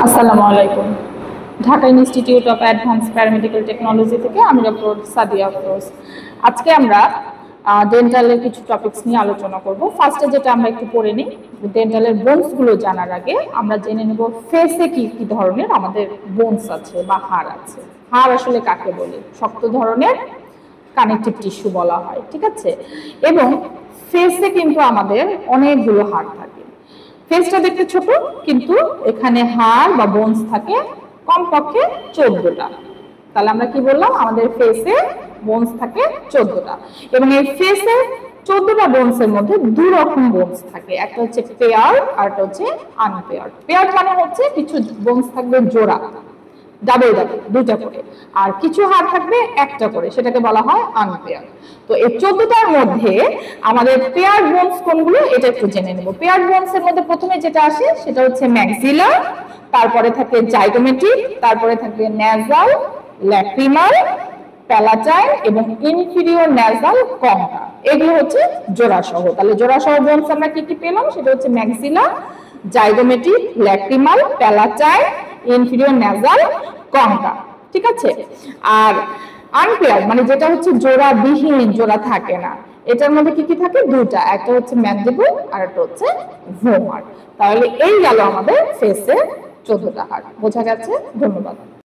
আসসালামু আলাইকুম। Dhaka institute of advance paramedical technology থেকে আমি ডক্টর সাদিয়া আফরোজ। আজকে আমরা ডেন্টালের কিছু টপিকস নিয়ে আলোচনা করব। ফার্স্টে যেটা আমরা একটু পড়ে নিই, ডেন্টালের বোনসগুলো জানার আগে আমরা জেনে নেব ফেসে কি কি ধরনের আমাদের বোনস আছে বা হাড় আছে। হাড় আসলে কাকে বলে? শক্ত ধরনের কানেকটিভ টিস্যু বলা হয়, ঠিক আছে? এবং ফেসে কিন্তু আমাদের অনেকগুলো হাড় থাকে। ফেসটা দেখতে ছোট, কিন্তু এখানে হাড় বা বোনস থাকে কমপক্ষে 14টা। তাহলে আমরা কি বললাম? আমাদের ফেসে বোনস থাকে 14টা, এবং এই ফেসে 14টা বোনসের মধ্যে দুই রকম বোনস থাকে, একটা হচ্ছে পেয়ার আর একটা হচ্ছে আনপেয়ার। পেয়ার মানে হচ্ছে কিছু বোনস থাকবে জোড়া, ডাবল ডাবল দুইটা করে, আর কিছু হাড় থাকবে একটা করে, সেটাকে বলা হয় আনপেয়ার। তো এই 14টার মধ্যে আমাদের পেয়ার বোনস কোনগুলো এটা একটু জেনে নেব। পেয়ার বোনস এর মধ্যে প্রথমে যেটা আসে সেটা হচ্ছে ম্যাক্সিলার, তারপরে থাকে জাইগোমেটিক, তারপরে থাকে ন্যাসাল, ল্যাক্রিমাল, প্যালাটাইন এবং ইনফিরিয়র ন্যাসাল কনকা। এগুলো হচ্ছে জোড়াসহ। তাহলে জোড়াসহ বোনস আমরা কি কি পেলাম? সেটা হচ্ছে maxillary, zygomatic, lacrimal, palatine, inferior nasal concha, ঠিক আছে? আর আনপেয়ার মানে যেটা হচ্ছে জোড়া বিহীন, জোড়া থাকে না, এটার মধ্যে কি কি থাকে? দুটা, একটা হচ্ছে ম্যান্ডিবল আর একটা হচ্ছে ভোমার। তাহলে এই গেল আমাদের ফেসের 14টা হাড়। বোঝা গেছে? ধন্যবাদ।